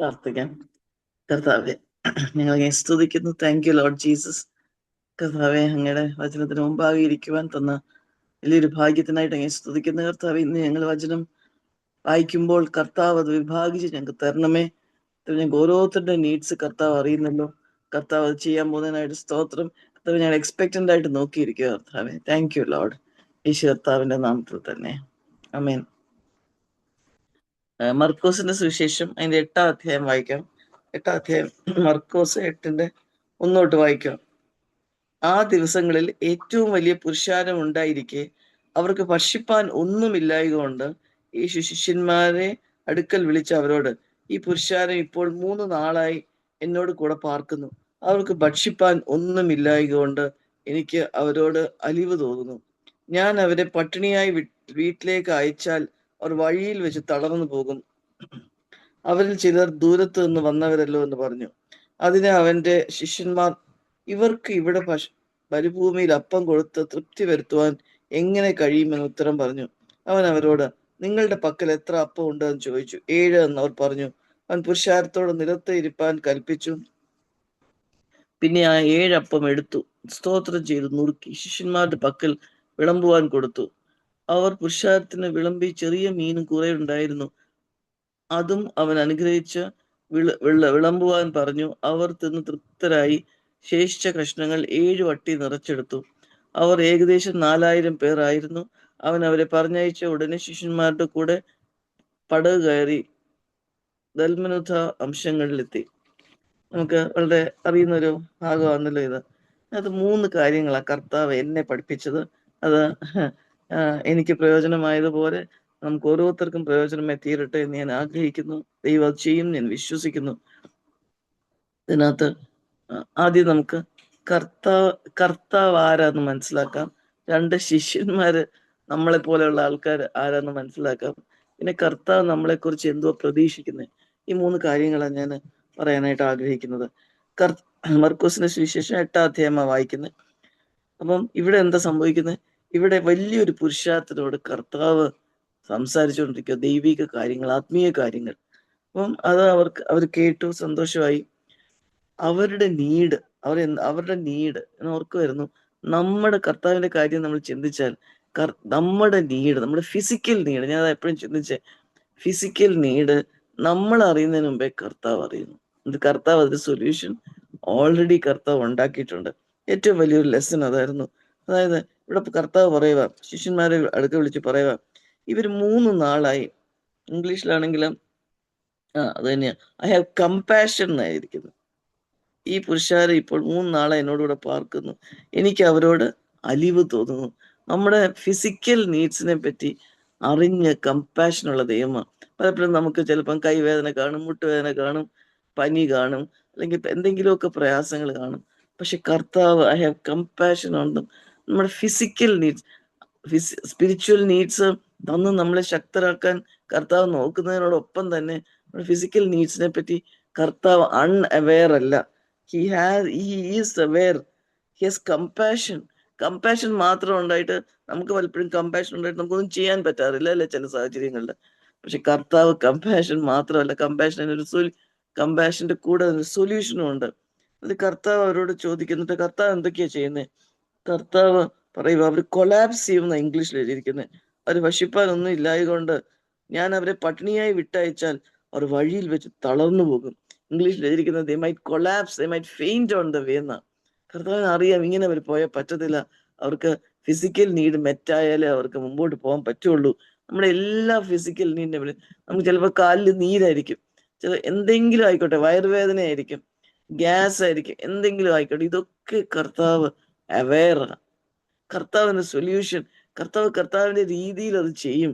പ്രാർത്ഥിക്കാം. കർത്താവെ, ഞങ്ങളെ സ്തുതിക്കുന്നു. Thank you Lord Jesus. കർത്താവെ, അങ്ങയുടെ വചനത്തിന് മുമ്പാകെ ഇരിക്കുവാൻ തന്ന വലിയൊരു ഭാഗ്യത്തിനായിട്ട് അങ്ങനെ സ്തുതിക്കുന്ന കർത്താവ്. ഇന്ന് ഞങ്ങൾ വചനം വായിക്കുമ്പോൾ കർത്താവ് അത് വിഭാഗിച്ച് ഞങ്ങൾക്ക് തരണമേ. ഞങ്ങൾക്ക് ഓരോരുത്തരുടെ നീഡ്സ് കർത്താവ് അറിയുന്നല്ലോ. കർത്താവ് അത് ചെയ്യാൻ പോകുന്നതിനായിട്ട് സ്തോത്രം. കർത്താവ് ഞങ്ങൾ എക്സ്പെക്റ്റന്റ് ആയിട്ട് നോക്കിയിരിക്കുക കർത്താവെ. Thank you Lord. യേശു കർത്താവിന്റെ നാമത്തിൽ തന്നെ ആമേൻ. മർക്കോസിന്റെ സുവിശേഷം അതിന്റെ 8-ാം അധ്യായം വായിക്കാം. 8-ാം അധ്യായം മർക്കോസ് 8-ന്റെ 1 തൊട്ട് വായിക്കാം. ആ ദിവസങ്ങളിൽ ഏറ്റവും വലിയ പുരുഷാരം ഉണ്ടായിരിക്കെ അവർക്ക് ഭക്ഷിപ്പാൻ ഒന്നുമില്ലായതുകൊണ്ട് യേശു ശിഷ്യന്മാരെ അടുക്കൽ വിളിച്ച് അവരോട്, ഈ പുരുഷാരം ഇപ്പോൾ 3 നാളായി എന്നോട് കൂടെ പാർക്കുന്നു. അവർക്ക് ഭക്ഷിപ്പാൻ ഒന്നുമില്ലായതുകൊണ്ട് എനിക്ക് അവരോട് അലിവ് തോന്നുന്നു. ഞാൻ അവരെ പട്ടിണിയായി വീട്ടിലേക്ക് അയച്ചാൽ അവർ വഴിയിൽ വെച്ച് തളർന്നു പോകും. അവരിൽ ചിലർ ദൂരത്ത് നിന്ന് വന്നവരല്ലോ എന്ന് പറഞ്ഞു. അതിന് അവന്റെ ശിഷ്യന്മാർ, ഇവർക്ക് ഇവിടെ മരുഭൂമിയിൽ അപ്പം കൊടുത്ത് തൃപ്തി വരുത്തുവാൻ എങ്ങനെ കഴിയുമെന്ന് ഉത്തരം പറഞ്ഞു. അവൻ അവരോട്, നിങ്ങളുടെ പക്കൽ എത്ര അപ്പം ഉണ്ട് എന്ന് ചോദിച്ചു. 7 എന്നവർ പറഞ്ഞു. അവൻ പുരുഷാരത്തോട് നിലത്ത് ഇരിപ്പാൻ കൽപ്പിച്ചു. പിന്നെ ആ 7 അപ്പം എടുത്തു, സ്തോത്രം ചെയ്തു നുറുക്കി ശിഷ്യന്മാരുടെ പക്കൽ വിളമ്പുവാൻ കൊടുത്തു. അവർ പുരുഷാരത്തിന് വിളമ്പി. ചെറിയ മീനും കുറെ ഉണ്ടായിരുന്നു. അതും അവൻ അനുഗ്രഹിച്ച് വിളമ്പുവാൻ പറഞ്ഞു. അവർ തിന്ന് തൃപ്തരായി. ശേഷിച്ച കഷ്ണങ്ങൾ 7 വട്ടി നിറച്ചെടുത്തു. അവർ ഏകദേശം 4000 പേർ ആയിരുന്നു. അവൻ അവരെ പറഞ്ഞയച്ച ഉടനെ ശിഷ്യന്മാരുടെ കൂടെ പടക് കയറി ദൽമനുഥ അംശങ്ങളിലെത്തി. നമുക്ക് വളരെ അറിയുന്ന ഒരു ഭാഗമാണല്ലോ ഇത്. അത് 3 കാര്യങ്ങളാണ് കർത്താവ് എന്നെ പഠിപ്പിച്ചത്. അത് എനിക്ക് പ്രയോജനമായതുപോലെ നമുക്ക് ഓരോരുത്തർക്കും പ്രയോജനമായി തീരട്ടെ എന്ന് ഞാൻ ആഗ്രഹിക്കുന്നു. ദൈവം അത് ചെയ്യും ഞാൻ വിശ്വസിക്കുന്നു. ഇതിനകത്ത് ആദ്യം നമുക്ക് കർത്താവ് ആരാന്ന് മനസ്സിലാക്കാം. 2 ശിഷ്യന്മാര് നമ്മളെ പോലെയുള്ള ആൾക്കാർ ആരാന്ന് മനസ്സിലാക്കാം. പിന്നെ കർത്താവ് നമ്മളെ കുറിച്ച് എന്തോ പ്രതീക്ഷിക്കുന്നത്. ഈ 3 കാര്യങ്ങളാണ് ഞാൻ പറയാനായിട്ട് ആഗ്രഹിക്കുന്നത്. മർക്കോസിന്റെ സുവിശേഷം 8-ാം അധ്യായമാണ് വായിക്കുന്നത്. അപ്പം ഇവിടെ എന്താ സംഭവിക്കുന്നത്? ഇവിടെ വലിയൊരു പുരുഷാരത്തിനോട് കർത്താവ് സംസാരിച്ചുകൊണ്ടിരിക്കുക. ദൈവിക കാര്യങ്ങൾ, ആത്മീയ കാര്യങ്ങൾ. അപ്പം അത് അവർ കേട്ടു, സന്തോഷമായി. അവരുടെ നീഡ് എന്ന് ഓർക്കുമായിരുന്നു. നമ്മുടെ കർത്താവിന്റെ കാര്യം നമ്മൾ ചിന്തിച്ചാൽ നമ്മുടെ നീഡ്, നമ്മുടെ ഫിസിക്കൽ നീഡ്, ഞാൻ എപ്പോഴും ചിന്തിച്ചേ, ഫിസിക്കൽ നീഡ് നമ്മൾ അറിയുന്നതിന് മുമ്പേ കർത്താവ് അറിയുന്നു. കർത്താവ് അതിന്റെ സൊല്യൂഷൻ ഓൾറെഡി കർത്താവ് ഉണ്ടാക്കിയിട്ടുണ്ട്. ഏറ്റവും വലിയൊരു ലെസൺ അതായിരുന്നു. അതായത് ഇവിടെ കർത്താവ് പറയുക, ശിഷ്യന്മാരെ അടുക്ക വിളിച്ച് പറയുക, ഇവർ 3 നാളായി, ഇംഗ്ലീഷിലാണെങ്കിലും അത് തന്നെയാ, ഐ ഹാവ് കമ്പാഷൻ എന്നായിരിക്കുന്നു. ഈ പുരുഷാരം ഇപ്പോൾ 3 നാളെ എന്നോടുകൂടെ പാർക്കുന്നു. എനിക്ക് അവരോട് അലിവ് തോന്നുന്നു. നമ്മുടെ ഫിസിക്കൽ നീഡ്സിനെ പറ്റി അറിഞ്ഞ് കമ്പാഷനുള്ള ദൈവമാണ്. പലപ്പോഴും നമുക്ക് ചിലപ്പം കൈവേദന കാണും, മുട്ടുവേദന കാണും, പനി കാണും, അല്ലെങ്കിൽ എന്തെങ്കിലുമൊക്കെ പ്രയാസങ്ങൾ കാണും. പക്ഷെ കർത്താവ് ഐ ഹാവ് കമ്പാഷൻ ഉണ്ട്. നമ്മുടെ ഫിസിക്കൽ നീഡ്സ്, സ്പിരിച്വൽ നീഡ്സ് തന്ന് നമ്മളെ ശക്തരാക്കാൻ കർത്താവ് നോക്കുന്നതിനോടൊപ്പം തന്നെ നമ്മുടെ ഫിസിക്കൽ നീഡ്സിനെ പറ്റി കർത്താവ് അൺഅവെയർ അല്ല. He is aware. He has compassion. Compassion മാത്രം ഉണ്ടായിട്ട് നമുക്ക് പലപ്പോഴും കമ്പാഷൻ ഉണ്ടായിട്ട് നമുക്കൊന്നും ചെയ്യാൻ പറ്റാറില്ല അല്ലെ ചില സാഹചര്യങ്ങളിൽ. പക്ഷെ കർത്താവ് കമ്പാഷൻ മാത്രമല്ല, കമ്പാഷന്റെ കൂടെ ഒരു സൊല്യൂഷനും ഉണ്ട്. അത് കർത്താവ് അവരോട് ചോദിക്കുന്നുണ്ട്, കർത്താവ് എന്തൊക്കെയാ ചെയ്യുന്നത്? കർത്താവ് പറയുക, അവർ കൊളാപ്സ് ചെയ്യുന്ന ഇംഗ്ലീഷിൽ എഴുതിയിരിക്കുന്നത്. അവർ ഭക്ഷിപ്പാനൊന്നും ഇല്ലായതുകൊണ്ട് ഞാൻ അവരെ പട്ടിണിയായി വിട്ടയച്ചാൽ അവർ വഴിയിൽ വെച്ച് തളർന്നു പോകും. ഇംഗ്ലീഷിൽ എഴുതിയിരിക്കുന്നത് they might collapse, they might faint on the way എന്നാ. കർത്താവിന് അറിയാം ഇങ്ങനെ അവർ പോയാൽ പറ്റത്തില്ല. അവർക്ക് ഫിസിക്കൽ നീഡ് മെറ്റായാലേ അവർക്ക് മുമ്പോട്ട് പോകാൻ പറ്റുള്ളൂ. നമ്മുടെ എല്ലാ ഫിസിക്കൽ നീഡിനെ നമുക്ക് ചിലപ്പോൾ കാലിൽ നീരായിരിക്കും, ചില എന്തെങ്കിലും ആയിക്കോട്ടെ, വയറുവേദന ആയിരിക്കും, ഗ്യാസ് ആയിരിക്കും, എന്തെങ്കിലും ആയിക്കോട്ടെ, ഇതൊക്കെ കർത്താവ് അവെയറാണ്. കർത്താവിന്റെ സൊല്യൂഷൻ, കർത്താവിന്റെ രീതിയിൽ അത് ചെയ്യും.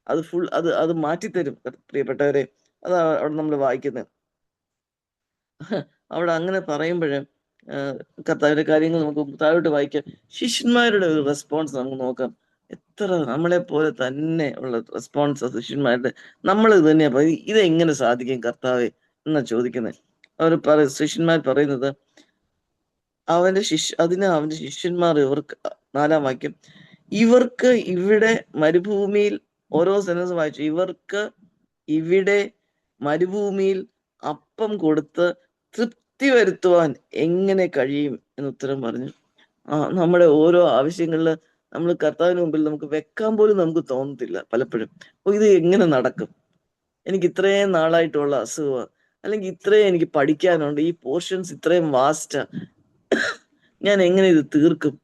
അത് മാറ്റിത്തരും പ്രിയപ്പെട്ടവരെ. അതാണ് അവിടെ നമ്മൾ വായിക്കുന്നത്. അവിടെ അങ്ങനെ പറയുമ്പോഴേ കർത്താവിന്റെ കാര്യങ്ങൾ നമുക്ക് താഴോട്ട് വായിക്കാം. ശിഷ്യന്മാരുടെ ഒരു റെസ്പോൺസ് നമുക്ക് നോക്കാം. എത്ര നമ്മളെ പോലെ തന്നെ ഉള്ള റെസ്പോൺസ് ശിഷ്യന്മാരുടെ. നമ്മൾ ഇത് തന്നെയാ പറയും, ഇതെങ്ങനെ സാധിക്കും കർത്താവെ എന്നാ ചോദിക്കുന്നത്. ശിഷ്യന്മാർ പറയുന്നത്, അവന്റെ ശിഷ്യന്മാർ ഇവർക്ക് 4-ാം വാക്യം, ഇവർക്ക് ഇവിടെ മരുഭൂമിയിൽ, ഓരോ സെൻറ്റൻസ് വായിച്ചു, ഇവർക്ക് ഇവിടെ മരുഭൂമിയിൽ അപ്പം കൊടുത്ത് തൃപ്തി വരുത്തുവാൻ എങ്ങനെ കഴിയും എന്ന് ഉത്തരം പറഞ്ഞു. നമ്മുടെ ഓരോ ആവശ്യങ്ങളില് നമ്മൾ കർത്താവിന് മുമ്പിൽ നമുക്ക് വെക്കാൻ പോലും നമുക്ക് തോന്നത്തില്ല പലപ്പോഴും. ഇത് എങ്ങനെ നടക്കും? എനിക്ക് ഇത്രയും നാളായിട്ടുള്ള അസുഖമാ, അല്ലെങ്കിൽ ഇത്രയും എനിക്ക് പഠിക്കാനുണ്ട്, ഈ പോർഷൻസ് ഇത്രയും വാസ്റ്റാ, ഞാൻ എങ്ങനെ ഇത് തീർക്കും?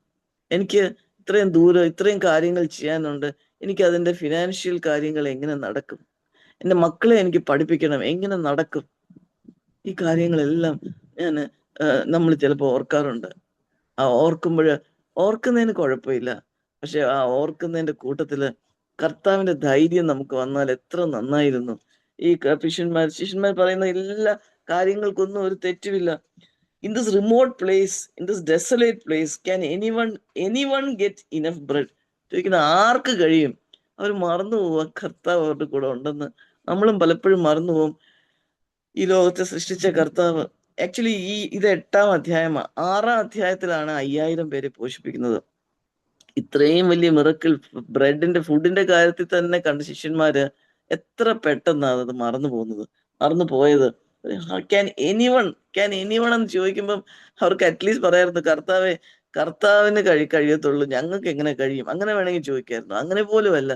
എനിക്ക് ഇത്രയും ദൂരം ഇത്രയും കാര്യങ്ങൾ ചെയ്യാനുണ്ട്, എനിക്ക് അതിന്റെ ഫിനാൻഷ്യൽ കാര്യങ്ങൾ എങ്ങനെ നടക്കും? എന്റെ മക്കളെ എനിക്ക് പഠിപ്പിക്കണം, എങ്ങനെ നടക്കും? ഈ കാര്യങ്ങളെല്ലാം ഞാൻ നമ്മൾ ചിലപ്പോൾ ഓർക്കാറുണ്ട്. ഓർക്കുമ്പോഴ് ഓർക്കുന്നതിന് കുഴപ്പമില്ല. പക്ഷെ ആ ഓർക്കുന്നതിന്റെ കൂട്ടത്തില് കർത്താവിന്റെ ധൈര്യം നമുക്ക് വന്നാൽ എത്ര നന്നായിരുന്നു. ഈ ശിഷ്യന്മാർ പറയുന്ന എല്ലാ കാര്യങ്ങൾക്കൊന്നും ഒരു തെറ്റുമില്ല. In this remote place, in this desolate place, can anyone get enough bread? ചോദിക്കുന്ന ആർക്ക് കഴിയും? അവർ മറന്നു പോവാ കർത്താവ് അവരുടെ കൂടെ ഉണ്ടെന്ന്. നമ്മളും പലപ്പോഴും മറന്നു പോകും ഈ ലോകത്തെ സൃഷ്ടിച്ച കർത്താവ്. ആക്ച്വലി ഇത് 8-ാം അധ്യായമാണ്. 6-ാം അധ്യായത്തിലാണ് 5000 പേരെ പോഷിപ്പിക്കുന്നത്. ഇത്രയും വലിയ മിറക്കിൾ ബ്രെഡിന്റെ ഫുഡിന്റെ കാര്യത്തിൽ തന്നെ കണ്ട ശിഷ്യന്മാര് എത്ര പെട്ടെന്നാണ് അത് മറന്നു പോകുന്നത്, മറന്നു പോയത്. ക്യാൻ എനിവൺ ക്യാൻ എനിവൺ എന്ന് ചോദിക്കുമ്പം അവർക്ക് അറ്റ്ലീസ്റ്റ് പറയായിരുന്നു, കർത്താവിന് കഴിയത്തുള്ളൂ, ഞങ്ങൾക്ക് എങ്ങനെ കഴിയും? അങ്ങനെ വേണമെങ്കിൽ ചോദിക്കായിരുന്നു. അങ്ങനെ പോലും അല്ല.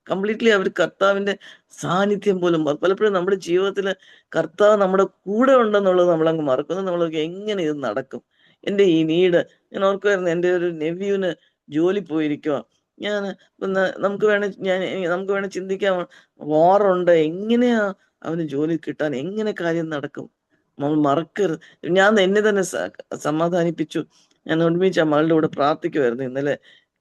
കംപ്ലീറ്റ്ലി അവർ കർത്താവിന്റെ സാന്നിധ്യം പോലും പലപ്പോഴും നമ്മുടെ ജീവിതത്തിൽ കർത്താവ് നമ്മുടെ കൂടെ ഉണ്ടെന്നുള്ളത് നമ്മളങ്ങ് മറക്കുന്നു. നമ്മൾ എങ്ങനെ ഇത് നടക്കും? എന്റെ ഈ നീഡ്, ഞാൻ ഓർക്കുമായിരുന്നു, എൻ്റെ ഒരു നെവ്യൂന് ജോലി പോയിരിക്കുക. ഞാൻ നമുക്ക് വേണേ ചിന്തിക്കാം, വാറുണ്ട്, എങ്ങനെയാ അവന് ജോലി കിട്ടാൻ, എങ്ങനെ കാര്യം നടക്കും? നമ്മൾ മറക്കരുത്. ഞാൻ എന്നെ തന്നെ സമാധാനിപ്പിച്ചു. ഞാൻ ഒരുമിച്ച് ആ മകളുടെ കൂടെ പ്രാർത്ഥിക്കുമായിരുന്നു ഇന്നലെ.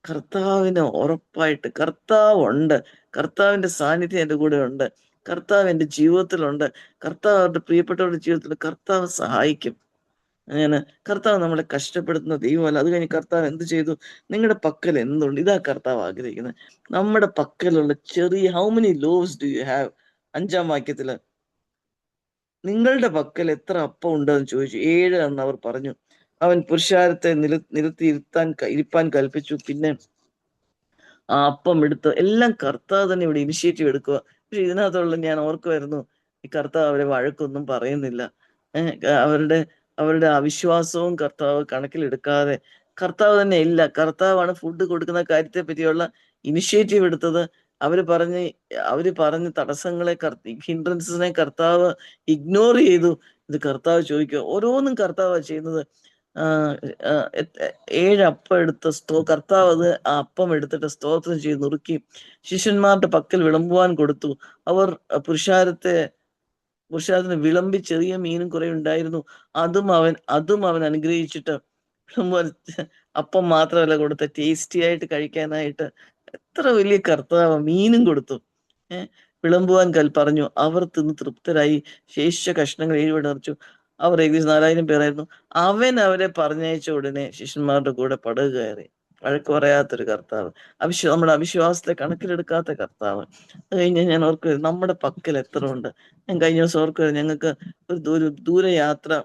കർത്താവിന് ഉറപ്പായിട്ട് കർത്താവുണ്ട്, കർത്താവിന്റെ സാന്നിധ്യം എൻ്റെ കൂടെ ഉണ്ട്, കർത്താവ് എൻ്റെ ജീവിതത്തിലുണ്ട്, കർത്താവ് അവരുടെ പ്രിയപ്പെട്ടവരുടെ ജീവിതത്തിൽ കർത്താവ് സഹായിക്കും. അങ്ങനെ കർത്താവ് നമ്മളെ കഷ്ടപ്പെടുത്തുന്ന ദൈവമല്ല. അത് കഴിഞ്ഞ് കർത്താവ് എന്ത് ചെയ്തു? നിങ്ങളുടെ പക്കൽ എന്തുണ്ട്? ഇതാ കർത്താവ് ആഗ്രഹിക്കുന്നത്. നമ്മുടെ പക്കലുള്ള ചെറിയ how many loaves do you have? 5-ാം വാക്യത്തില് നിങ്ങളുടെ പക്കൽ എത്ര അപ്പം ഉണ്ടെന്ന് ചോദിച്ചു. 7 എന്ന് അവർ പറഞ്ഞു. അവൻ പുരുഷാരത്തെ നിലത്തി ഇരിപ്പാൻ കൽപ്പിച്ചു. പിന്നെ ആ അപ്പം എടുത്ത് എല്ലാം കർത്താവ് തന്നെ ഇവിടെ ഇനിഷ്യേറ്റീവ് എടുക്കുക. പക്ഷെ ഇതിനകത്തുള്ള ഞാൻ ഓർക്കുമായിരുന്നു, ഈ കർത്താവ് അവരെ വഴക്കൊന്നും പറയുന്നില്ല. ഏഹ് അവരുടെ അവരുടെ അവിശ്വാസവും കർത്താവ് കണക്കിലെടുക്കാതെ, കർത്താവ് തന്നെ ഇല്ല, കർത്താവാണ് ഫുഡ് കൊടുക്കുന്ന കാര്യത്തെ പറ്റിയുള്ള ഇനിഷ്യേറ്റീവ് എടുത്തത്. അവര് പറഞ്ഞ് അവര് പറഞ്ഞ തടസ്സങ്ങളെ, ഹിൻഡ്രൻസിനെ കർത്താവ് ഇഗ്നോർ ചെയ്തു. ഇത് കർത്താവ് ചോദിക്കുക, ഓരോന്നും കർത്താവ് ചെയ്യുന്നത്. ആഹ് ആഹ് 7 അപ്പം എടുത്ത് കർത്താവ് അത് ആ അപ്പം എടുത്തിട്ട് സ്തോത്രം ചെയ്ത് നുറുക്കി ശിഷ്യന്മാരുടെ പക്കൽ വിളമ്പുവാൻ കൊടുത്തു. അവർ പുരുഷാരത്തിന് വിളമ്പി. ചെറിയ മീനും കുറെ ഉണ്ടായിരുന്നു. അതും അവൻ അനുഗ്രഹിച്ചിട്ട് വിളമ്പുവാൻ, അപ്പം മാത്രമല്ല കൊടുത്ത, ടേസ്റ്റി ആയിട്ട് കഴിക്കാനായിട്ട്. എത്ര വലിയ കർത്താവ്! മീനും കൊടുത്തു. ഏഹ് വിളമ്പുവാൻ പറഞ്ഞു. അവർ തിന്ന് തൃപ്തരായി. ശേഷിച്ച കഷ്ണങ്ങൾ 7 നിറച്ചു. അവർ ഏകദേശം 4000 പേരായിരുന്നു. അവൻ അവരെ പറഞ്ഞയച്ച ഉടനെ ശിഷ്യന്മാരുടെ കൂടെ പടക് കയറി. വഴക്ക് പറയാത്തൊരു കർത്താവ്, നമ്മുടെ അവിശ്വാസത്തെ കണക്കിലെടുക്കാത്ത കർത്താവ്. അത് കഴിഞ്ഞ് ഞാൻ ഓർക്കുവായിരുന്നു, നമ്മുടെ പക്കൽ എത്ര ഉണ്ട്? ഞാൻ കഴിഞ്ഞ ദിവസം ഓർക്കുവായിരുന്നു, ഞങ്ങൾക്ക് ഒരു ദൂരയാത്ര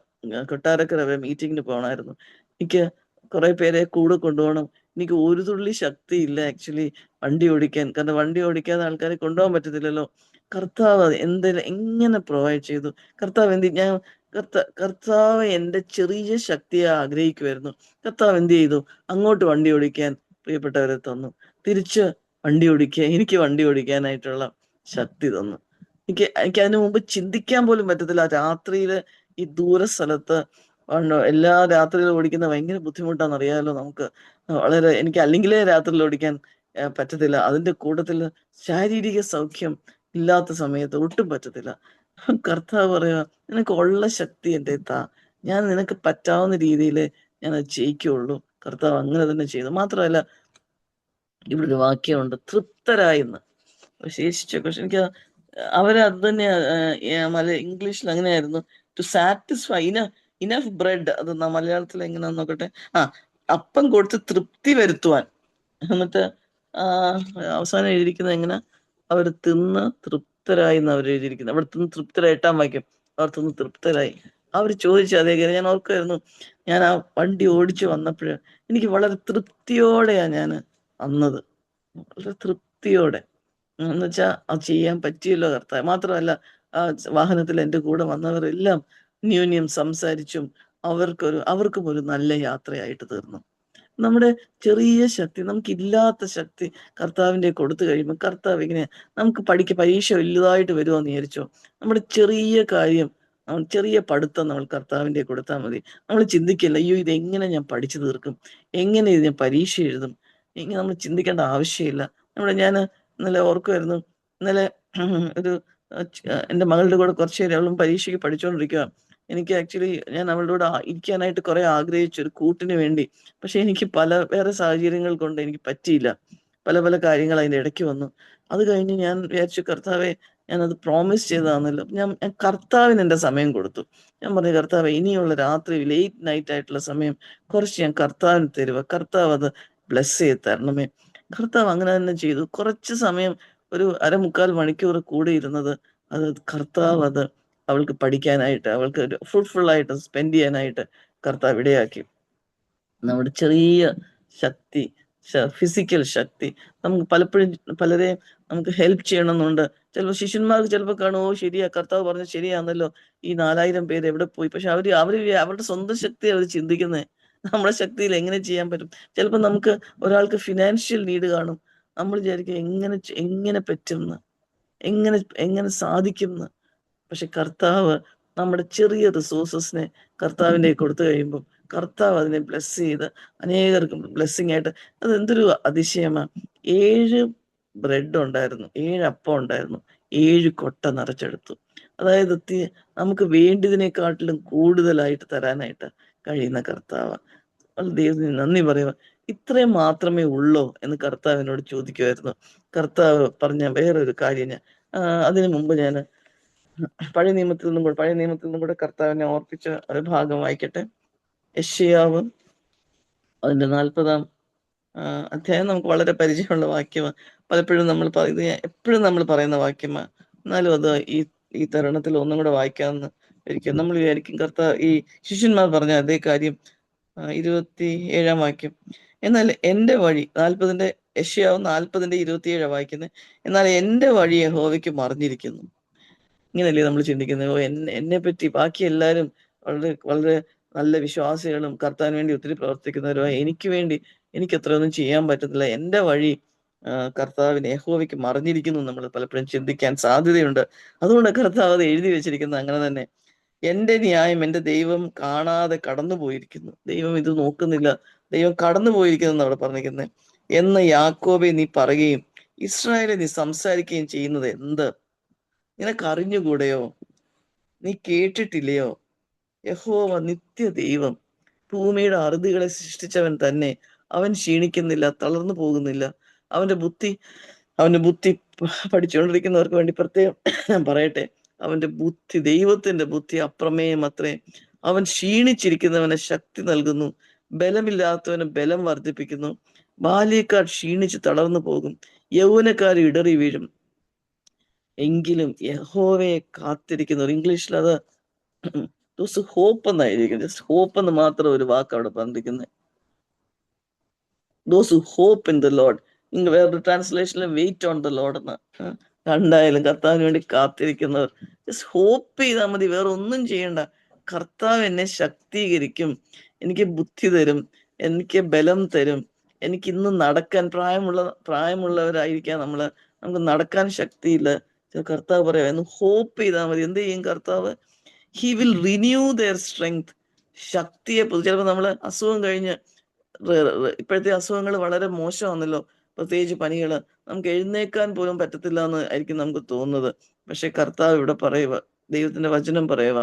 കൊട്ടാരക്കര വരെ മീറ്റിങ്ങിന് പോകണമായിരുന്നു. എനിക്ക് കുറെ പേരെ കൂടെ കൊണ്ടുപോകണം. എനിക്ക് ഒരു തുള്ളി ശക്തിയില്ല ആക്ച്വലി വണ്ടി ഓടിക്കാൻ. കാരണം വണ്ടി ഓടിക്കാതെ ആൾക്കാരെ കൊണ്ടുപോകാൻ പറ്റത്തില്ലല്ലോ. കർത്താവ് എങ്ങനെ പ്രൊവൈഡ് ചെയ്തു? കർത്താവ് കർത്താവ് എന്റെ ചെറിയ ശക്തിയെ ആഗ്രഹിക്കുമായിരുന്നു. കർത്താവ് എന്ത് ചെയ്തു? അങ്ങോട്ട് വണ്ടി ഓടിക്കാൻ പ്രിയപ്പെട്ടവരെ തന്നു. തിരിച്ച് എനിക്ക് വണ്ടി ഓടിക്കാനായിട്ടുള്ള ശക്തി തന്നു. എനിക്ക് അതിനു മുമ്പ് ചിന്തിക്കാൻ പോലും പറ്റത്തില്ല. രാത്രിയില് ഈ ദൂര സ്ഥലത്ത് എല്ലാ രാത്രിയിലും ഓടിക്കുന്ന ഭയങ്കര ബുദ്ധിമുട്ടാന്ന് അറിയാമല്ലോ നമുക്ക്. എനിക്ക് അല്ലെങ്കിലേ രാത്രിയിൽ ഓടിക്കാൻ പറ്റത്തില്ല. അതിന്റെ കൂട്ടത്തില് ശാരീരിക സൗഖ്യം ഇല്ലാത്ത സമയത്ത് ഒട്ടും പറ്റത്തില്ല. കർത്താവ് പറയാ, നിനക്ക് ഉള്ള ശക്തി എന്റെ താ, ഞാൻ നിനക്ക് പറ്റാവുന്ന രീതിയിൽ ഞാൻ അത് ചെയ്യിക്കുള്ളൂ. കർത്താവ് അങ്ങനെ തന്നെ ചെയ്തു. മാത്രമല്ല, ഇവിടെ ഒരു വാക്യമുണ്ട്, തൃപ്തരായെന്ന്. ശേഷിച്ച പക്ഷെ എനിക്ക് അവര് അത് തന്നെയാ. ഇംഗ്ലീഷിൽ അങ്ങനെയായിരുന്നു, ടു സാറ്റിസ്ഫൈ ഇനഫ് ബ്രെഡ്. അത് മലയാളത്തിൽ എങ്ങനെയാന്ന് നോക്കട്ടെ. ആ അപ്പം കൊടുത്ത് തൃപ്തി വരുത്തുവാൻ. എന്നിട്ട് ആ അവസാനം എഴുതിയിരിക്കുന്നത് എങ്ങനെ? അവർ തിന്ന് തൃപ്തരായി എന്ന് അവർ എഴുതിയിരിക്കുന്നത്. അവിടെ തിന്ന് തൃപ്തരായി, 8-ാം വാക്യം. അവർ തിന്ന് തൃപ്തരായി. അവർ ചോദിച്ചു അതേ കാര്യം. ഞാൻ ഓർക്കുമായിരുന്നു, ഞാൻ ആ വണ്ടി ഓടിച്ചു വന്നപ്പോഴ് എനിക്ക് വളരെ തൃപ്തിയോടെയാ ഞാൻ വന്നത്. വളരെ തൃപ്തിയോടെ. എന്ന് വെച്ചാ അത് ചെയ്യാൻ പറ്റിയല്ലോ കർത്താവ്. മാത്രമല്ല, ആ വാഹനത്തിൽ എൻ്റെ കൂടെ വന്നവരെല്ലാം അന്യോന്യം സംസാരിച്ചും അവർക്കും ഒരു നല്ല യാത്രയായിട്ട് തീർന്നു. നമ്മുടെ ചെറിയ ശക്തി, നമുക്കില്ലാത്ത ശക്തി കർത്താവിന്റെ കൊടുത്തു കഴിയുമ്പോൾ കർത്താവ് ഇങ്ങനെ നമുക്ക് പരീക്ഷ വലുതായിട്ട് വരുമെന്ന് വിചാരിച്ചോ, നമ്മുടെ ചെറിയ കാര്യം, ചെറിയ പഠിത്തം നമ്മൾ കർത്താവിന്റെ കൊടുത്താൽ മതി. നമ്മൾ ചിന്തിക്കില്ല, അയ്യോ ഇതെങ്ങനെ ഞാൻ പഠിച്ചു തീർക്കും, എങ്ങനെ ഇത് ഞാൻ പരീക്ഷ എഴുതും, ഇങ്ങനെ നമ്മൾ ചിന്തിക്കേണ്ട ആവശ്യമില്ല. ഞാൻ ഇന്നലെ ഓർക്കുമായിരുന്നു, ഇന്നലെ ഒരു എൻ്റെ മകളുടെ കൂടെ കുറച്ച് നേരം അവളും പരീക്ഷയ്ക്ക് പഠിച്ചുകൊണ്ടിരിക്കുക. എനിക്ക് ആക്ച്വലി ഞാൻ അവളുടെ കൂടെ ഇരിക്കാനായിട്ട് കുറെ ആഗ്രഹിച്ചു, ഒരു കൂട്ടിന് വേണ്ടി. പക്ഷെ എനിക്ക് വേറെ സാഹചര്യങ്ങൾ കൊണ്ട് എനിക്ക് പറ്റിയില്ല. പല പല കാര്യങ്ങൾ അതിന്റെ ഇടയ്ക്ക് വന്നു. അത് കഴിഞ്ഞ് ഞാൻ വിചാരിച്ചു, കർത്താവെ ഞാനത് പ്രോമിസ് ചെയ്തതാണല്ലോ. ഞാൻ കർത്താവിന് എൻ്റെ സമയം കൊടുത്തു. ഞാൻ പറഞ്ഞു, കർത്താവെ ഇനിയുള്ള രാത്രി ലേറ്റ് നൈറ്റ് ആയിട്ടുള്ള സമയം കുറച്ച് ഞാൻ കർത്താവിന് തരുക, കർത്താവ് അത് ബ്ലെസ് ചെയ്ത് തരണമേ. കർത്താവ് അങ്ങനെ തന്നെ ചെയ്തു. കുറച്ച് സമയം, ഒരു അരമുക്കാൽ മണിക്കൂർ കൂടെ ഇരുന്നത്, അത് കർത്താവ് അത് അവൾക്ക് പഠിക്കാനായിട്ട്, അവൾക്ക് ഒരു ഫ്രൂട്ട്ഫുൾ ആയിട്ട് സ്പെൻഡ് ചെയ്യാനായിട്ട് കർത്താവ് ഇടയാക്കി. നമ്മുടെ ചെറിയ ശക്തി, ഫിസിക്കൽ ശക്തി, നമുക്ക് പലപ്പോഴും പലരെയും നമുക്ക് ഹെൽപ്പ് ചെയ്യണമെന്നുണ്ട്. ചിലപ്പോൾ ശിഷ്യന്മാർക്ക് ചിലപ്പോൾ കാണും, ഓ ശരിയാ, കർത്താവ് പറഞ്ഞ ശരിയാണല്ലോ, ഈ 4000 പേര് എവിടെ പോയി. പക്ഷെ അവരുടെ സ്വന്തം ശക്തി അവർ ചിന്തിക്കുന്നത്, നമ്മുടെ ശക്തിയിൽ എങ്ങനെ ചെയ്യാൻ പറ്റും. ചിലപ്പോൾ നമുക്ക് ഒരാൾക്ക് ഫിനാൻഷ്യൽ നീഡ് കാണും, നമ്മൾ വിചാരിക്കും എങ്ങനെ പറ്റും, എങ്ങനെ എങ്ങനെ സാധിക്കും. പക്ഷെ കർത്താവ് നമ്മുടെ ചെറിയ റിസോഴ്സസിനെ കർത്താവിൻ്റെ കൊടുത്തു കഴിയുമ്പോൾ കർത്താവ് അതിനെ ബ്ലെസ് ചെയ്ത് അനേകർക്ക് ബ്ലെസ്സിങ് ആയിട്ട്, അത് എന്തൊരു അതിശയമാണ്. 7 ബ്രെഡ് ഉണ്ടായിരുന്നു, 7 അപ്പം ഉണ്ടായിരുന്നു, 7 കൊട്ട നിറച്ചെടുത്തു. അതായത് നമുക്ക് വേണ്ടിയതിനെക്കാട്ടിലും കൂടുതലായിട്ട് തരാനായിട്ട് കഴിയുന്ന കർത്താവ്. ദൈവത്തിന് നന്ദി പറയുക. ഇത്രയും മാത്രമേ ഉള്ളോ എന്ന് കർത്താവിനോട് ചോദിക്കുമായിരുന്നു. കർത്താവ് പറഞ്ഞ വേറൊരു കാര്യം അതിനു മുമ്പ് ഞാൻ പഴയ നിയമത്തിൽ നിന്നും കൂടെ കർത്താവിനെ ഓർപ്പിച്ച ഒരു ഭാഗം വായിക്കട്ടെ. യെശയ്യാവ് അതിന്റെ 40-ാം അധ്യായം നമുക്ക് വളരെ പരിചയമുള്ള വാക്യമാണ്. പലപ്പോഴും നമ്മൾ ഇത് എപ്പോഴും നമ്മൾ പറയുന്ന വാക്യമാണ്. എന്നാലും അത് ഈ തരുണത്തിൽ ഒന്നും കൂടെ വായിക്കാമെന്ന് ഇരിക്കും. നമ്മൾ വിചാരിക്കും, ഈ ശിഷ്യന്മാർ പറഞ്ഞ അതേ കാര്യം. 27-ാം വാക്യം, എന്നാൽ എൻ്റെ വഴി, 40-ന്റെ യെശയ്യാവ് 40-ന്റെ 27 വായിക്കുന്നത്. എന്നാൽ എൻ്റെ വഴി യഹോവയ്ക്ക് മറിഞ്ഞിരിക്കുന്നു. ഇങ്ങനെയല്ലേ നമ്മൾ ചിന്തിക്കുന്നത്, ഓ എന്നെ പറ്റി ബാക്കി എല്ലാവരും വളരെ വളരെ നല്ല വിശ്വാസികളും കർത്താവിന് വേണ്ടി ഒത്തിരി പ്രവർത്തിക്കുന്നവരുമായി, എനിക്ക് വേണ്ടി എനിക്ക് അത്രയൊന്നും ചെയ്യാൻ പറ്റത്തില്ല, എൻ്റെ വഴി കർത്താവിന് യഹോവയ്ക്ക് മറിഞ്ഞിരിക്കുന്നു നമ്മൾ പലപ്പോഴും ചിന്തിക്കാൻ സാധ്യതയുണ്ട്. അതുകൊണ്ട് കർത്താവ് അത് എഴുതി വെച്ചിരിക്കുന്നത് അങ്ങനെ തന്നെ. എൻ്റെ ന്യായം എൻ്റെ ദൈവം കാണാതെ കടന്നു പോയിരിക്കുന്നു. ദൈവം ഇത് നോക്കുന്നില്ല, ദൈവം കടന്നു പോയിരിക്കുന്നു അവിടെ പറഞ്ഞിരിക്കുന്നത്. എന്ന് യാക്കോബെ നീ പറയുകയും ഇസ്രായേലെ നീ സംസാരിക്കുകയും ചെയ്യുന്നത് എന്ത്? നിനക്ക് അറിഞ്ഞുകൂടെയോ? നീ കേട്ടിട്ടില്ലയോ? യഹോവ നിത്യ ദൈവം, ഭൂമിയുടെ അറുതികളെ സൃഷ്ടിച്ചവൻ തന്നെ. അവൻ ക്ഷീണിക്കുന്നില്ല, തളർന്നു പോകുന്നില്ല. അവന്റെ ബുദ്ധി പഠിച്ചുകൊണ്ടിരിക്കുന്നവർക്ക് വേണ്ടി പ്രത്യേകം ഞാൻ പറയട്ടെ, ദൈവത്തിന്റെ ബുദ്ധി അപ്രമേയം അത്രേ. അവൻ ക്ഷീണിച്ചിരിക്കുന്നവന് ശക്തി നൽകുന്നു, ബലമില്ലാത്തവന് ബലം വർദ്ധിപ്പിക്കുന്നു. ബാല്യക്കാർ ക്ഷീണിച്ച് തളർന്നു പോകും, യൗവനക്കാർ ഇടറി വീഴും. എങ്കിലും യഹോവയെ കാത്തിരിക്കുന്നവർ, ഇംഗ്ലീഷിൽ അത് ഹോപ്പ് എന്നായിരിക്കും. ജസ്റ്റ് ഹോപ്പ് എന്ന് മാത്രം ഒരു വാക്ക് അവിടെ പറഞ്ഞിരിക്കുന്നത്. Those hope in the lord. വേറൊരു ട്രാൻസ്ലേഷനിൽ വെയിറ്റ് ഓൺ ദ ലോർഡ് എന്ന്. രണ്ടായാലും കർത്താവിന് വേണ്ടി കാത്തിരിക്കുന്നവർ ജസ്റ്റ് ഹോപ്പ് ചെയ്താൽ മതി, വേറെ ഒന്നും ചെയ്യണ്ട. കർത്താവ് എന്നെ ശക്തീകരിക്കും, എനിക്ക് ബുദ്ധി തരും, എനിക്ക് ബലം തരും. എനിക്ക് ഇന്ന് നടക്കാൻ പ്രായമുള്ളവരായിരിക്കാം നമുക്ക് നടക്കാൻ ശക്തിയില്ല. കർത്താവ് പറയാം, ഹോപ്പ് ചെയ്താൽ മതി. എന്ത് ചെയ്യും കർത്താവ്? He will renew their strength. ശക്തിയെ ചിലപ്പോൾ നമ്മള് അസുഖം കഴിഞ്ഞ്, ഇപ്പോഴത്തെ അസുഖങ്ങൾ വളരെ മോശമാണല്ലോ, പ്രത്യേകിച്ച് പനികള്, നമുക്ക് എഴുന്നേക്കാൻ പോലും പറ്റത്തില്ല എന്ന് ആയിരിക്കും നമുക്ക് തോന്നുന്നത്. പക്ഷെ കർത്താവ് ഇവിടെ പറയുക, ദൈവത്തിന്റെ വചനം പറയുക,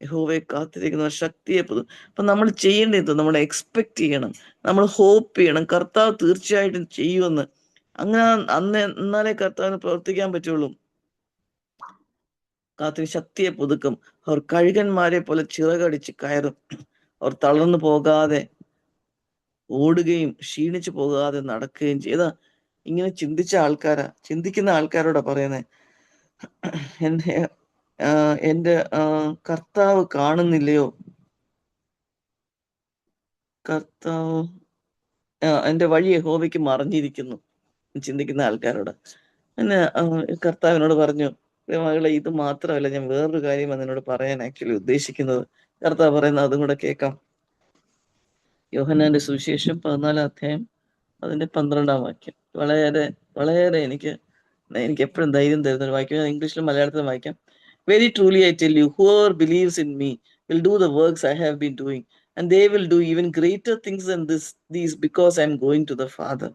യഹോവയെ കാത്തിരിക്കുന്നവർ ശക്തിയെ പുതും. അപ്പൊ നമ്മൾ ചെയ്യേണ്ടത്, നമ്മൾ എക്സ്പെക്ട് ചെയ്യണം, നമ്മൾ ഹോപ്പ് ചെയ്യണം, കർത്താവ് തീർച്ചയായിട്ടും ചെയ്യുമെന്ന്. അങ്ങനെ എന്നാലേ കർത്താവിന് പ്രവർത്തിക്കാൻ പറ്റുള്ളൂ. ശക്തിയെ പുതുക്കും, അവർ കഴുകന്മാരെ പോലെ ചിറകടിച്ച് കയറും, അവർ തളർന്നു പോകാതെ ഓടുകയും ക്ഷീണിച്ചു പോകാതെ നടക്കുകയും ചെയ്ത. ഇങ്ങനെ ചിന്തിക്കുന്ന ആൾക്കാരോടാ പറയുന്നത്, എന്റെ കർത്താവ് കാണുന്നില്ലയോ? കർത്താവ് എന്റെ വഴി യഹോവയ്ക്ക് മറിഞ്ഞിരിക്കുന്നു ചിന്തിക്കുന്ന ആൾക്കാരോട്. പിന്നെ കർത്താവിനോട് പറഞ്ഞു, മകളെ, ഇത് മാത്രമല്ല, ഞാൻ വേറൊരു കാര്യം നിന്നോട് പറയാൻ ആക്ച്വലി ഉദ്ദേശിക്കുന്നത്. കർത്താവ് പറയുന്നത് അതും കൂടെ കേൾക്കാം. യോഹന്നാന്റെ സുവിശേഷം 14 അധ്യായം അതിന്റെ 12 വാക്യം വളരെ വളരെ എനിക്ക് എപ്പോഴും ധൈര്യം തരുന്ന ഒരു വാക്യം. ഇംഗ്ലീഷിലും മലയാളത്തിലും വായിക്കാം. Very truly I tell you, whoever believes in me will do the works I have been doing, and they will do even greater things than these because I am going to the father.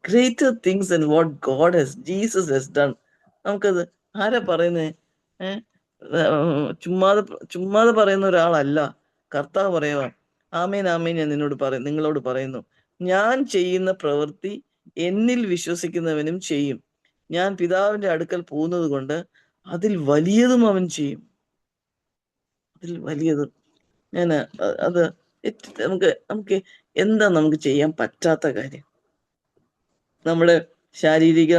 Greater things than what God has Jesus has done. നമുക്കത് ആരാ പറയുന്നേ? ഏഹ് ചുമ്മാതെ ചുമ്മാതെ പറയുന്ന ഒരാളല്ല. കർത്താവ് പറയുക, ആമേൻ ആമേൻ ഞാൻ നിങ്ങളോട് പറയുന്നു, ഞാൻ ചെയ്യുന്ന പ്രവൃത്തി എന്നിൽ വിശ്വസിക്കുന്നവനും ചെയ്യും. ഞാൻ പിതാവിന്റെ അടുക്കൽ പോകുന്നത് കൊണ്ട് അതിൽ വലിയതും അവൻ ചെയ്യും. അതിൽ വലിയതും. ഞാൻ അത് നമുക്ക് നമുക്ക് എന്താ നമുക്ക് ചെയ്യാൻ പറ്റാത്ത കാര്യം? നമ്മുടെ ശാരീരിക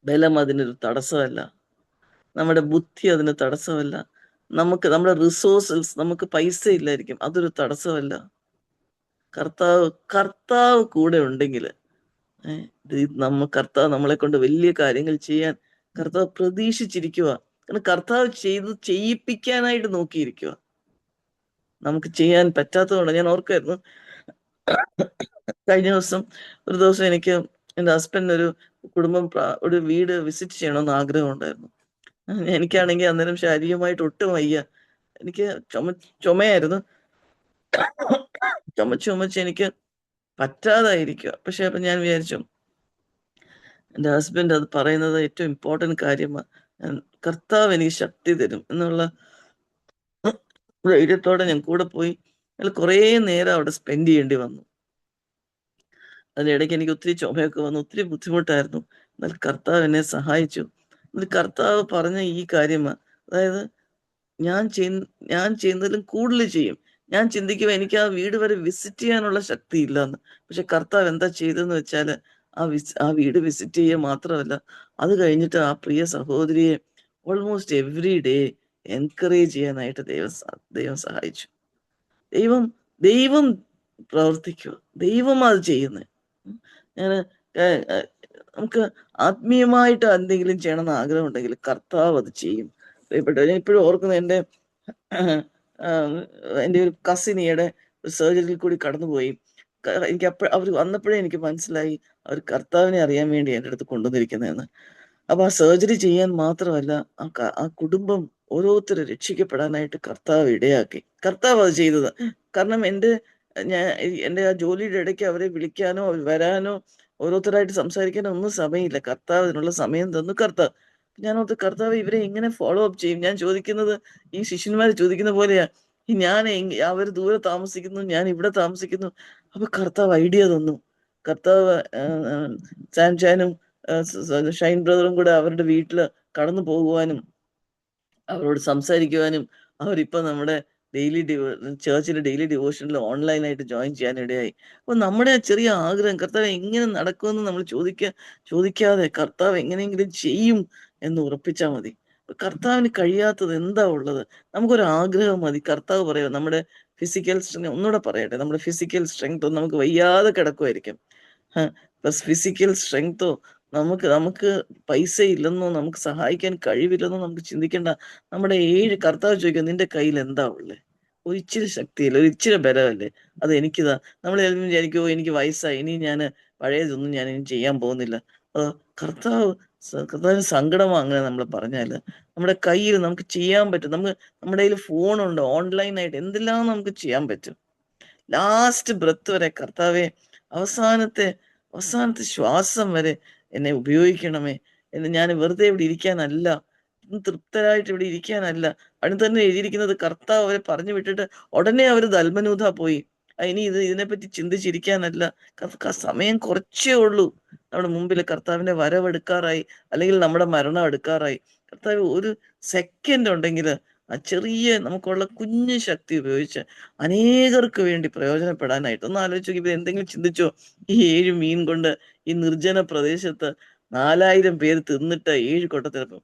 ബലം അതിനൊരു തടസ്സമല്ല. നമ്മുടെ ബുദ്ധി അതിന് തടസ്സമല്ല. നമ്മുടെ റിസോഴ്സസ്, നമുക്ക് പൈസ ഇല്ലായിരിക്കും, അതൊരു തടസ്സമല്ല. കർത്താവ് കൂടെ ഉണ്ടെങ്കിൽ കർത്താവ് നമ്മളെ കൊണ്ട് വലിയ കാര്യങ്ങൾ ചെയ്യാൻ കർത്താവ് പ്രതീക്ഷിച്ചിരിക്കുക. കാരണം കർത്താവ് ചെയ്യിപ്പിക്കാനായിട്ട് നോക്കിയിരിക്കുക. നമുക്ക് ചെയ്യാൻ പറ്റാത്തതുകൊണ്ട് ഞാൻ ഓർക്കായിരുന്നു, കഴിഞ്ഞ ഒരു ദിവസം എനിക്ക് എൻ്റെ ഹസ്ബൻഡ് ഒരു വീട് വിസിറ്റ് ചെയ്യണമെന്ന് ആഗ്രഹം ഉണ്ടായിരുന്നു. എനിക്കാണെങ്കിൽ അന്നേരം ശാരീരികമായിട്ട് ഒട്ടും വയ്യ. എനിക്ക് ചുമയായിരുന്നു. ചുമച്ച് എനിക്ക് പറ്റാതായിരിക്കുക. പക്ഷെ അപ്പൊ ഞാൻ വിചാരിച്ചു, എൻ്റെ ഹസ്ബൻഡ് അത് പറയുന്നത് ഏറ്റവും ഇമ്പോർട്ടന്റ് കാര്യമാണ്. കർത്താവ് എനിക്ക് ശക്തി തരും എന്നുള്ള ധൈര്യത്തോടെ ഞാൻ കൂടെ പോയി. കുറേ നേരം അവിടെ സ്പെൻഡ് ചെയ്യേണ്ടി വന്നു. അതിനിടയ്ക്ക് എനിക്ക് ഒത്തിരി ചുമയൊക്കെ വന്നു, ഒത്തിരി ബുദ്ധിമുട്ടായിരുന്നു. എന്നാൽ കർത്താവ് എന്നെ സഹായിച്ചു. കർത്താവ് പറഞ്ഞ ഈ കാര്യമാണ്, അതായത് ഞാൻ ചെയ്യുന്നതിലും കൂടുതൽ ചെയ്യും. ഞാൻ ചിന്തിക്കുമ്പോ എനിക്ക് ആ വീട് വരെ വിസിറ്റ് ചെയ്യാനുള്ള ശക്തി ഇല്ലെന്ന്. പക്ഷെ കർത്താവ് എന്താ ചെയ്തതെന്ന് വെച്ചാല് ആ വീട് വിസിറ്റ് ചെയ്യുക മാത്രമല്ല, അത് കഴിഞ്ഞിട്ട് ആ പ്രിയ സഹോദരിയെ ഓൾമോസ്റ്റ് എവറി ഡേ എൻകറേജ് ചെയ്യാനായിട്ട് ദൈവം സഹായിച്ചു. ദൈവം പ്രവർത്തിക്കുക, ദൈവം അത് ചെയ്യുന്നത്. ഞാന് നമുക്ക് ആത്മീയമായിട്ട് എന്തെങ്കിലും ചെയ്യണമെന്ന് ആഗ്രഹം ഉണ്ടെങ്കിൽ കർത്താവ് അത് ചെയ്യും. ഞാൻ ഇപ്പോഴും ഓർക്കുന്നത്, എൻ്റെ ഒരു കസിൻ ഈയിടെ ഒരു സർജറിയിൽ കൂടി കടന്നുപോയി. എനിക്ക് അവർ വന്നപ്പോഴേ എനിക്ക് മനസ്സിലായി അവർ കർത്താവിനെ അറിയാൻ വേണ്ടി എൻ്റെ അടുത്ത് കൊണ്ടുവന്നിരിക്കുന്നതെന്ന്. അപ്പൊ ആ സർജറി ചെയ്യാൻ മാത്രമല്ല, ആ കുടുംബം ഓരോരുത്തരും രക്ഷിക്കപ്പെടാനായിട്ട് കർത്താവ് ഇടയാക്കി. കർത്താവ് അത് ചെയ്തത്. കാരണം എൻ്റെ ആ ജോലിയുടെ ഇടയ്ക്ക് അവരെ വിളിക്കാനോ വരാനോ ഓരോരുത്തരായിട്ട് സംസാരിക്കാനോ ഒന്നും സമയമില്ല. കർത്താവ് അതിനുള്ള സമയം തന്നു. ഞാൻ ഓർത്ത്, കർത്താവ് ഇവരെ എങ്ങനെ ഫോളോ അപ്പ് ചെയ്യും? ഞാൻ ചോദിക്കുന്നത് ഈ ശിഷ്യന്മാർ ചോദിക്കുന്ന പോലെയാ. അവർ ദൂരെ താമസിക്കുന്നു, ഞാൻ ഇവിടെ താമസിക്കുന്നു. അപ്പൊ കർത്താവ് ഐഡിയ തന്നു. കർത്താവ് സാൻചാനും ഷൈൻ ബ്രദറും കൂടെ അവരുടെ വീട്ടില് കടന്നു പോകുവാനും അവരോട് സംസാരിക്കുവാനും അവരിപ്പോ നമ്മുടെ ചേർച്ചിലെ ഡെയിലി ഡിവോഷനിൽ ഓൺലൈനായിട്ട് ജോയിൻ ചെയ്യാൻ ഇടയായി. അപ്പൊ നമ്മുടെ ആ ചെറിയ ആഗ്രഹം കർത്താവ് എങ്ങനെ നടക്കുമെന്ന് നമ്മൾ ചോദിക്കാതെ കർത്താവ് എങ്ങനെയെങ്കിലും ചെയ്യും എന്ന് ഉറപ്പിച്ചാൽ മതി. കർത്താവിന് കഴിയാത്തത് എന്താ ഉള്ളത്? നമുക്കൊരു ആഗ്രഹം മതി. കർത്താവ് പറയുക, നമ്മുടെ ഫിസിക്കൽ സ്ട്രെങ്ത് ഒന്നുകൂടെ പറയട്ടെ, നമ്മുടെ ഫിസിക്കൽ സ്ട്രെങ്ത് നമുക്ക് വയ്യാതെ കിടക്കുമായിരിക്കും. പ്ലസ് ഫിസിക്കൽ സ്ട്രെങ്തോ നമുക്ക് പൈസ ഇല്ലെന്നോ നമുക്ക് സഹായിക്കാൻ കഴിവില്ലെന്നോ നമുക്ക് ചിന്തിക്കേണ്ട. നമ്മുടെ കർത്താവ് ചോദിക്കുക, നിന്റെ കയ്യിൽ എന്താ ഉള്ളേ? ഒരു ഇച്ചിരി ശക്തിയില്ല, ഒരു ഇച്ചിരി ബലമല്ലേ, അത് എനിക്കിതാ. നമ്മൾ വിചാരിക്കുമോ, എനിക്ക് വയസ്സായി, ഇനി ഞാൻ പഴയതൊന്നും ഞാൻ ഇനി ചെയ്യാൻ പോകുന്നില്ല. കർത്താവിന് സങ്കടമോ അങ്ങനെ നമ്മൾ പറഞ്ഞാല്? നമ്മുടെ കയ്യിൽ നമുക്ക് ചെയ്യാൻ പറ്റും. നമ്മുടെ കയ്യിൽ ഫോണുണ്ട്, ഓൺലൈനായിട്ട് എന്തെല്ലാം നമുക്ക് ചെയ്യാൻ പറ്റും. ലാസ്റ്റ് ബ്രത്ത് വരെ കർത്താവെ, അവസാനത്തെ ശ്വാസം വരെ എന്നെ ഉപയോഗിക്കണമേ എന്ന്. ഞാൻ വെറുതെ ഇവിടെ ഇരിക്കാനല്ല, തൃപ്തരായിട്ട് ഇവിടെ ഇരിക്കാനല്ല. അതിന് തന്നെ എഴുതിയിരിക്കുന്നത്, കർത്താവ് അവരെ പറഞ്ഞു വിട്ടിട്ട് ഉടനെ അവർ ദൽമനൂഥ പോയി. ഇനി ഇതിനെപ്പറ്റി ചിന്തിച്ചിരിക്കാനല്ല. സമയം കുറച്ചേ ഉള്ളൂ നമ്മുടെ മുമ്പിൽ. കർത്താവിന്റെ വരവെടുക്കാറായി, അല്ലെങ്കിൽ നമ്മുടെ മരണം എടുക്കാറായി. കർത്താവ് ഒരു സെക്കൻഡ് ഉണ്ടെങ്കിൽ ആ ചെറിയ നമുക്കുള്ള കുഞ്ഞു ശക്തി ഉപയോഗിച്ച് അനേകർക്ക് വേണ്ടി പ്രയോജനപ്പെടാനായിട്ട് ഒന്ന് ആലോചിച്ച് നോക്കി. എന്തെങ്കിലും ചിന്തിച്ചോ? ഈ 7 മീൻ കൊണ്ട് ഈ നിർജ്ജന പ്രദേശത്ത് 4000 പേര് തിന്നിട്ട് 7 കൊട്ടത്തിലപ്പം.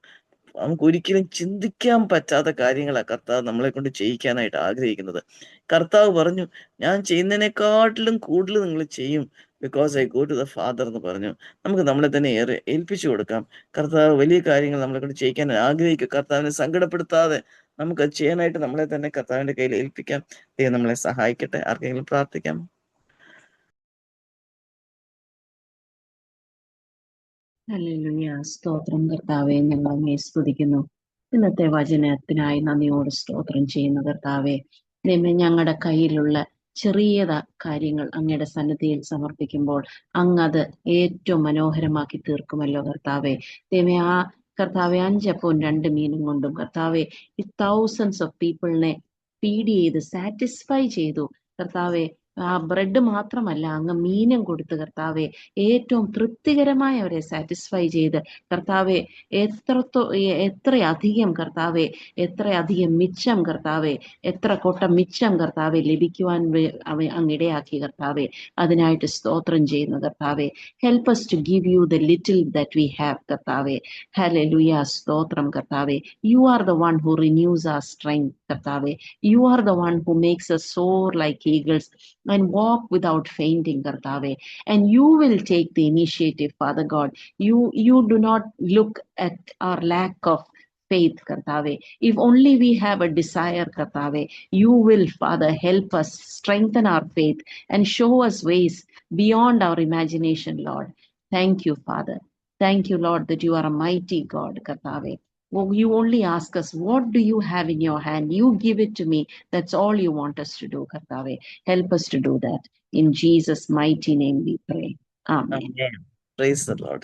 നമുക്ക് ഒരിക്കലും ചിന്തിക്കാൻ പറ്റാത്ത കാര്യങ്ങളാ കർത്താവ് നമ്മളെ കൊണ്ട് ചെയ്യിക്കാനായിട്ട് ആഗ്രഹിക്കുന്നത്. കർത്താവ് പറഞ്ഞു, ഞാൻ ചെയ്യുന്നതിനെക്കാട്ടിലും കൂടുതൽ നിങ്ങൾ ചെയ്യും. Because I go to the father എന്ന് പറഞ്ഞു. നമുക്ക് നമ്മളെ തന്നെ ഏറെ ഏൽപ്പിച്ചു കൊടുക്കാം. കർത്താവ് വലിയ കാര്യങ്ങൾ നമ്മളെ കൊണ്ട് ചെയ്യിക്കാൻ ആഗ്രഹിക്കുക. കർത്താവിനെ സങ്കടപ്പെടുത്താതെ നമുക്ക് അത് ചെയ്യാനായിട്ട് നമ്മളെ തന്നെ കർത്താവിന്റെ കയ്യിൽ ഏൽപ്പിക്കാം. ദൈവം നമ്മളെ സഹായിക്കട്ടെ. ആർക്കെങ്കിലും പ്രാർത്ഥിക്കാം? ഹല്ലേലൂയ. സ്തോത്രം കർത്താവെ, ഞങ്ങൾ അങ്ങയെ സ്തുതിക്കുന്നു. ഇന്നത്തെ വചനത്തിനായി നന്ദിയോട് സ്തോത്രം ചെയ്യുന്നു കർത്താവെ. ദൈവമേ, ഞങ്ങളുടെ കയ്യിലുള്ള ചെറിയ കാര്യങ്ങൾ അങ്ങയുടെ സന്നിധിയിൽ സമർപ്പിക്കുമ്പോൾ അങ്ങ് അത് ഏറ്റവും മനോഹരമാക്കി തീർക്കുമല്ലോ കർത്താവെ. ദൈവമേ, ആ കർത്താവെ 5 അപ്പവും 2 മീനും കൊണ്ടും കർത്താവെ ഈ തൗസൻഡ്സ് ഓഫ് പീപ്പിളിനെ ഫീഡ് ചെയ്ത് സാറ്റിസ്ഫൈ ചെയ്തു കർത്താവെ. ആ ബ്രെഡ് മാത്രമല്ല, അങ്ങ് മീനും കൊടുത്ത് കർത്താവെ ഏറ്റവും തൃപ്തികരമായി അവരെ സാറ്റിസ്ഫൈ ചെയ്ത് കർത്താവെ എത്രയധികം കർത്താവെ, എത്രയധികം മിച്ചം കർത്താവെ, എത്ര കൊട്ട മിച്ചം കർത്താവെ ലഭിക്കുവാൻ അങ്ങിടയാക്കി കർത്താവെ. അതിനായിട്ട് സ്തോത്രം ചെയ്യുന്നു കർത്താവെ. Help us to give you the little that we have കർത്താവെ. ഹല്ലേലൂയ. സ്തോത്രം കർത്താവെ. You are the one who renews our strength കർത്താവെ. You are the one who makes us soar like eagles and walk without fainting കർത്താവെ. And you will take the initiative, Father God. You do not look at our lack of faith കർത്താവെ. If only we have a desire കർത്താവെ, you will, Father, help us strengthen our faith and show us ways beyond our imagination, Lord. Thank you, Father. Thank you, Lord, that you are a mighty God kർത്താവെ. You only ask us, what do you have in your hand? You give it to me. That's all you want us to do kർത്താവെ. Help us to do that. In Jesus' mighty name we pray. Amen. Praise the Lord.